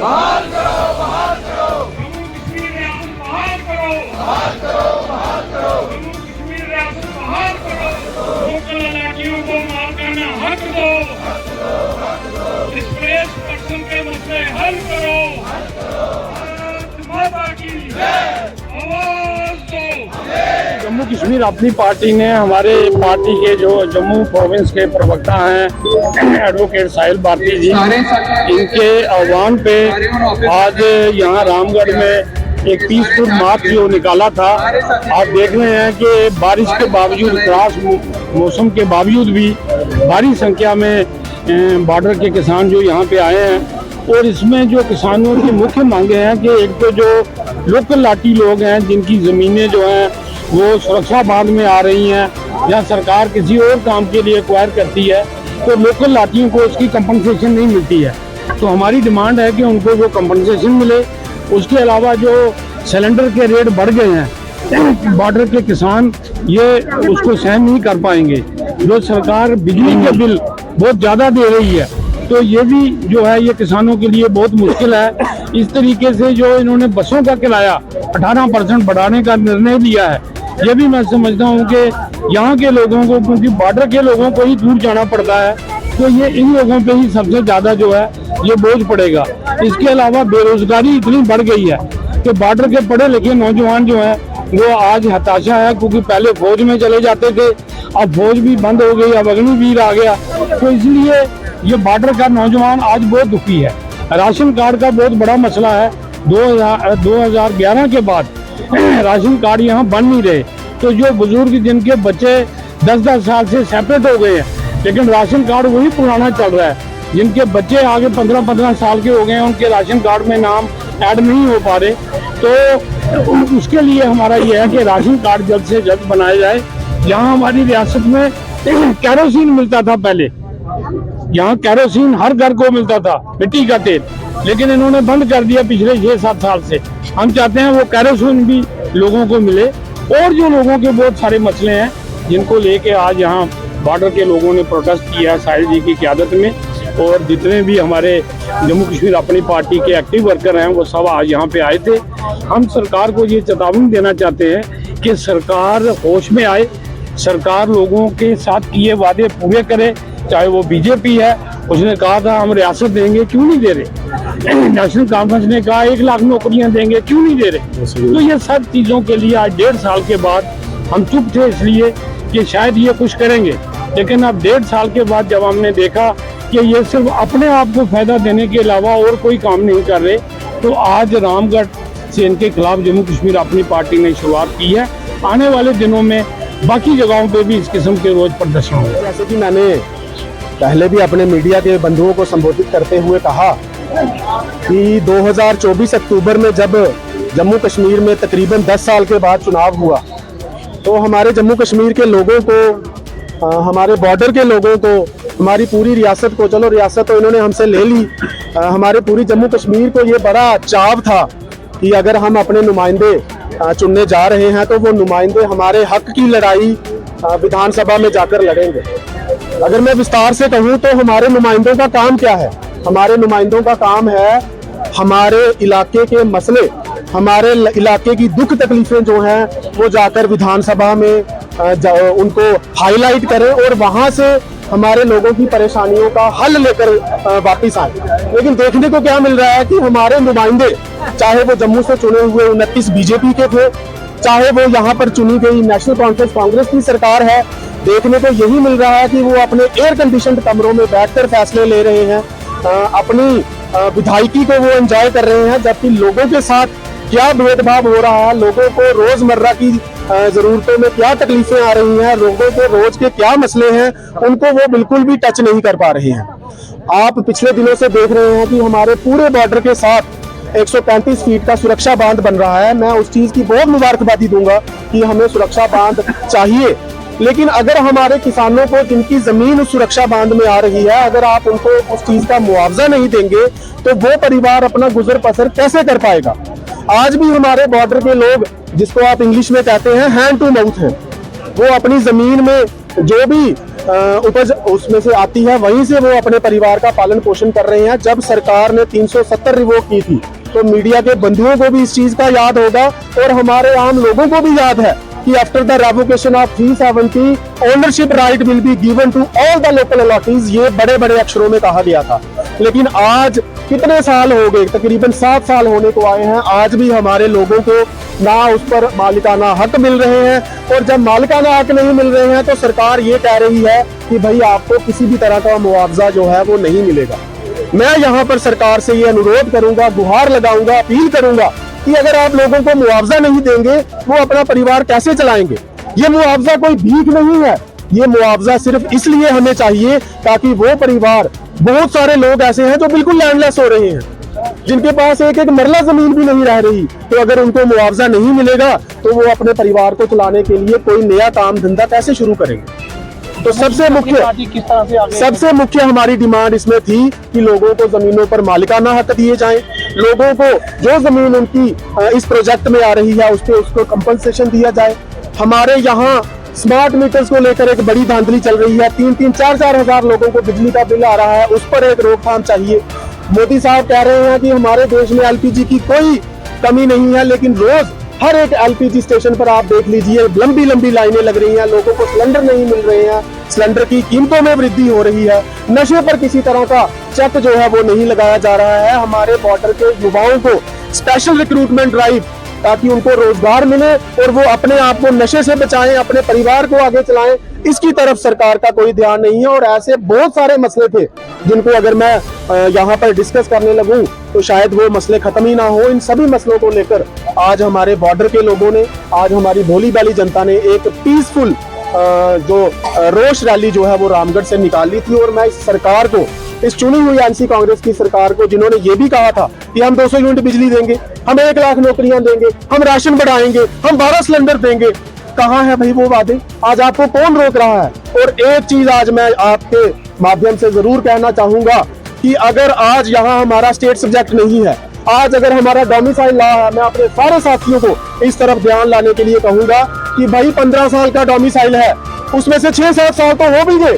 बहाल करो, बहाल करो, जम्मू कश्मीर रियासत बहाल करो, बहाल करो, बहाल करो, जम्मू कश्मीर रियासत बहाल करो, लोकल अथॉरिटियों को मालिकाना हक दो, डिस्प्लेस पर्सन के मसले हल करो, भारत माता की आवाज दो। जम्मू कश्मीर अपनी पार्टी ने हमारे पार्टी के जो जम्मू प्रोविंस के प्रवक्ता हैं एडवोकेट साहिल भारती जी, इनके आह्वान पे आज यहाँ रामगढ़ में एक पीसफुल मार्च जो निकाला था। आप देख रहे हैं कि बारिश के बावजूद, खराब मौसम के बावजूद भी भारी संख्या में बॉर्डर के किसान जो यहाँ पे आए हैं। और इसमें जो किसानों की मुख्य मांगे हैं कि एक तो जो लोकल लाठी लोग हैं जिनकी ज़मीनें जो हैं वो सुरक्षा बांध में आ रही हैं या सरकार किसी और काम के लिए एक्वायर करती है, तो लोकल लाठियों को उसकी कंपनसेशन नहीं मिलती है। तो हमारी डिमांड है कि उनको वो कंपनसेशन मिले। उसके अलावा जो सिलेंडर के रेट बढ़ गए हैं, बॉर्डर के किसान ये उसको सहन नहीं कर पाएंगे। जो सरकार बिजली के बिल बहुत ज़्यादा दे रही है, तो ये भी जो है ये किसानों के लिए बहुत मुश्किल है। इस तरीके से जो इन्होंने बसों का किराया 18% बढ़ाने का निर्णय लिया है, ये भी मैं समझता हूँ कि यहाँ के लोगों को, क्योंकि बॉर्डर के लोगों को ही दूर जाना पड़ता है, तो ये इन लोगों पे ही सबसे ज़्यादा जो है ये बोझ पड़ेगा। इसके अलावा बेरोजगारी इतनी बढ़ गई है कि बॉर्डर के पढ़े लिखे नौजवान जो हैं वो आज हताशा है, क्योंकि पहले फौज में चले जाते थे, अब फौज भी बंद हो गई, अब अग्निवीर आ गया, तो इसलिए ये बॉर्डर का नौजवान आज बहुत दुखी है। राशन कार्ड का बहुत बड़ा मसला है। 2011 के बाद राशन कार्ड यहाँ बन नहीं रहे, तो जो बुजुर्ग जिनके बच्चे 10-10 साल से सेपरेट हो गए हैं, लेकिन राशन कार्ड वही पुराना चल रहा है। जिनके बच्चे आगे 15-15 साल के हो गए हैं, उनके राशन कार्ड में नाम ऐड नहीं हो पा रहे, तो उसके लिए हमारा ये है कि राशन कार्ड जल्द से जल्द बनाया जाए। यहाँ हमारी रियासत में कैरोसिन मिलता था पहले, यहाँ कैरोसिन हर घर को मिलता था, मिट्टी का तेल, लेकिन इन्होंने बंद कर दिया पिछले 6-7 साल से। हम चाहते हैं वो कैरोसिन भी लोगों को मिले। और जो लोगों के बहुत सारे मसले हैं जिनको लेके आज यहाँ बॉर्डर के लोगों ने प्रोटेस्ट किया है साहिल जी की क़यादत में, और जितने भी हमारे जम्मू कश्मीर अपनी पार्टी के एक्टिव वर्कर हैं वो सब आज यहाँ पे आए थे। हम सरकार को ये चेतावनी देना चाहते हैं कि सरकार होश में आए, सरकार लोगों के साथ किए वादे पूरे करे। चाहे वो बीजेपी है, उसने कहा था हम रियासत देंगे, क्यों नहीं दे रहे। नेशनल कॉन्फ्रेंस ने कहा 1 लाख नौकरियां देंगे, क्यों नहीं दे रहे। तो ये सब चीज़ों के लिए आज 1.5 साल के बाद हम चुप थे, इसलिए कि शायद ये कुछ करेंगे, लेकिन अब 1.5 साल के बाद जब हमने देखा कि ये सिर्फ अपने आप को फायदा देने के अलावा और कोई काम नहीं कर रहे, तो आज रामगढ़ से इनके खिलाफ जम्मू कश्मीर अपनी पार्टी ने शुरुआत की है। आने वाले दिनों में बाकी जगहों पे भी इस किस्म के रोज प्रदर्शन होंगे। जैसे कि मैंने पहले भी अपने मीडिया के बंधुओं को संबोधित करते हुए कहा कि 2024 अक्टूबर में जब जम्मू कश्मीर में तकरीबन 10 साल के बाद चुनाव हुआ, तो हमारे जम्मू कश्मीर के लोगों को, हमारे बॉर्डर के लोगों को, हमारी पूरी रियासत को, चलो रियासत तो इन्होंने हमसे ले ली, हमारे पूरी जम्मू कश्मीर को ये बड़ा चाव था कि अगर हम अपने नुमाइंदे चुनने जा रहे हैं तो वो नुमाइंदे हमारे हक की लड़ाई विधानसभा में जाकर लड़ेंगे। अगर मैं विस्तार से कहूँ तो हमारे नुमाइंदों का काम क्या है? हमारे नुमाइंदों का काम है हमारे इलाके के मसले, हमारे इलाके की दुख तकलीफें जो हैं वो जाकर विधानसभा में उनको हाईलाइट करें और वहाँ से हमारे लोगों की परेशानियों का हल लेकर वापस आए। लेकिन देखने को क्या मिल रहा है कि हमारे नुमाइंदे, चाहे वो जम्मू से चुने हुए 29 बीजेपी के थे, चाहे वो यहाँ पर चुनी गई नेशनल कॉन्फ्रेंस कांग्रेस की सरकार है, देखने को यही मिल रहा है कि वो अपने एयर कंडीशनड कमरों में बैठकर फैसले ले रहे हैं, अपनी विधायकी को वो एंजॉय कर रहे हैं, जबकि लोगों के साथ क्या भेदभाव हो रहा है, लोगों को रोजमर्रा की जरूरतों में क्या तकलीफें आ रही हैं, लोगों के रोज के क्या मसले हैं, उनको वो बिल्कुल भी टच नहीं कर पा रहे हैं। आप पिछले दिनों से देख रहे हैं कि हमारे पूरे बॉर्डर के साथ 135 फीट का सुरक्षा बांध बन रहा है। मैं उस चीज की बहुत मुबारकबादी दूंगा कि हमें सुरक्षा बांध चाहिए, लेकिन अगर हमारे किसानों को जिनकी जमीन उस सुरक्षा बांध में आ रही है, अगर आप उनको उस चीज का मुआवजा नहीं देंगे तो वो परिवार अपना गुजर बसर कैसे कर पाएगा। आज भी हमारे बॉर्डर के लोग, जिसको आप इंग्लिश में कहते हैं हैंड टू माउथ हैं, वो अपनी जमीन में जो भी उपज उसमें से आती है, वहीं से वो अपने परिवार का पालन पोषण कर रहे हैं। जब सरकार ने 370 रिवोक की थी तो मीडिया के बंधुओं को भी इस चीज का याद होगा और हमारे आम लोगों को भी याद है कि after the revocation of 370 ownership right will be given to all the local allottees, ये बड़े बड़े अक्षरों में कहा गया था। लेकिन आज कितने साल हो गए, तकरीबन 7 साल होने को आए हैं, आज भी हमारे लोगों को ना उस पर मालिकाना हक मिल रहे हैं। और जब मालिकाना हक नहीं मिल रहे हैं तो सरकार ये कह रही है कि भाई आपको किसी भी तरह का मुआवजा जो है वो नहीं मिलेगा। मैं यहाँ पर सरकार से ये अनुरोध करूंगा, गुहार लगाऊंगा, अपील करूंगा कि अगर आप लोगों को मुआवजा नहीं देंगे वो अपना परिवार कैसे चलाएंगे। ये मुआवजा कोई भीख नहीं है, ये मुआवजा सिर्फ इसलिए हमें चाहिए ताकि वो परिवार, बहुत सारे लोग ऐसे हैं जो बिल्कुल लैंडलेस हो रहे हैं, जिनके पास एक एक मरला जमीन भी नहीं रह रही, तो अगर उनको मुआवजा नहीं मिलेगा तो वो अपने परिवार को चलाने के लिए कोई नया काम धंधा कैसे शुरू करेंगे। तो सबसे मुख्य हमारी डिमांड इसमें थी कि लोगों को जमीनों पर मालिकाना हक दिए जाएं, लोगों को जो जमीन उनकी इस प्रोजेक्ट में आ रही है उस पे उसको कंपनसेशन दिया जाए। हमारे यहाँ स्मार्ट मीटर्स को लेकर एक बड़ी धांधली चल रही है, 3-3, 4-4 हजार लोगों को बिजली का बिल आ रहा है, उस पर एक रोकथाम चाहिए। मोदी साहब कह रहे हैं कि हमारे देश में एलपीजी की कोई कमी नहीं है, लेकिन रोज हर एक एलपीजी स्टेशन पर आप देख लीजिए लंबी लंबी लाइनें लग रही हैं, लोगों को सिलेंडर नहीं मिल रहे हैं, सिलेंडर की कीमतों में वृद्धि हो रही है, नशे पर किसी तरह का चेक जो है वो नहीं लगाया जा रहा है। हमारे बॉर्डर के युवाओं को स्पेशल रिक्रूटमेंट ड्राइव, ताकि उनको रोजगार मिले और वो अपने आप को नशे से बचाएं, अपने परिवार को आगे चलाएं, इसकी तरफ सरकार का कोई ध्यान नहीं है। और ऐसे बहुत सारे मसले थे जिनको अगर मैं यहाँ पर डिस्कस करने लगूं तो शायद वो मसले खत्म ही ना हो। इन सभी मसलों को लेकर आज हमारे बॉर्डर के लोगों ने, आज हमारी भोली भाली जनता ने एक पीसफुल जो रोष रैली जो है वो रामगढ़ से निकाली थी। और मैं इस सरकार को, इस चुनी हुई एनसी कांग्रेस की सरकार को, जिन्होंने ये भी कहा था कि हम 200 यूनिट बिजली देंगे, हम 1 लाख नौकरियां देंगे, हम राशन बढ़ाएंगे, हम 12 सिलेंडर देंगे, कहाँ है भाई वो वादे? आज आपको कौन रोक रहा है? और एक चीज आज मैं आपके माध्यम से जरूर कहना चाहूंगा कि अगर आज यहाँ हमारा स्टेट सब्जेक्ट नहीं है, आज अगर हमारा डोमिसाइल लॉ है, मैं अपने सारे साथियों को इस तरफ ध्यान लाने के लिए कहूंगा कि भाई 15 साल का डोमिसाइल है, उसमें से 6-7 साल तो हो भी गए,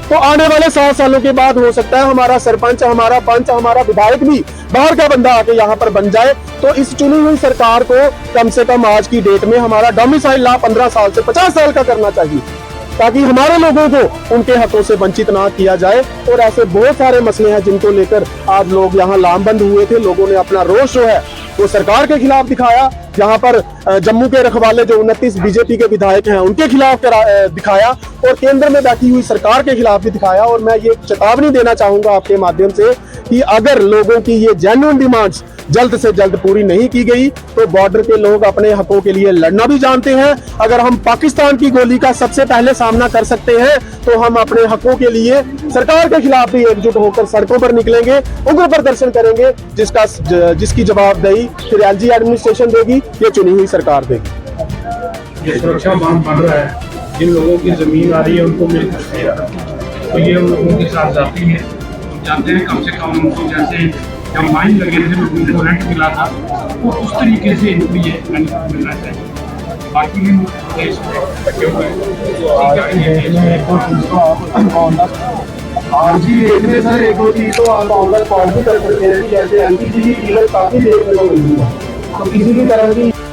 तो आने वाले 7 सालों के बाद हो सकता है हमारा सरपंच, हमारा पंच, हमारा विधायक भी बाहर का बंदा आके यहाँ पर बन जाए। तो इस चुनी हुई सरकार को कम से कम आज की डेट में हमारा डोमिसाइल लॉ 15 साल से 50 साल का करना चाहिए, ताकि हमारे लोगों को उनके हकों से वंचित ना किया जाए। और ऐसे बहुत सारे मसले हैं जिनको लेकर आज लोग यहाँ लामबंद हुए थे। लोगों ने अपना रोष जो है वो सरकार के खिलाफ दिखाया, यहाँ पर जम्मू के रखवाले जो 29 बीजेपी के विधायक हैं उनके खिलाफ दिखाया, और केंद्र में बैठी हुई सरकार के खिलाफ भी दिखाया। और मैं ये चेतावनी देना चाहूंगा आपके माध्यम से कि अगर लोगों की ये जेन्युइन डिमांड्स जल्द से जल्द पूरी नहीं की गई तो बॉर्डर के लोग अपने हकों के लिए लड़ना भी जानते हैं। अगर हम पाकिस्तान की गोली का सबसे पहले सामना कर सकते हैं तो हम अपने हकों के लिए सरकार के खिलाफ भी एकजुट होकर सड़कों पर निकलेंगे, उग्र प्रदर्शन करेंगे, जिसकी जवाबदेही फिर एलजी एडमिनिस्ट्रेशन देगी, ये चुनी हुई सरकार देगी। ये सुरक्षा बांध बन रहा है, जिन लोगों की जमीन आ रही है उनको मिल सकती है, तो ये उन लोगों के साथ जाती है। जानते हैं कम से कम उनको, जैसे जब माइन लगे थे लोगों को रेंट मिला था, तो उस तरीके से इनको ये बेनिफिट मिलना चाहिए। बाकी भी देश में बचे हुए सर एक दो चीज तो आप ऑनलाइन भी कर सकते हैं, जैसे एलपीजी की कीमत काफी देखने को मिली है, तो किसी भी तरह की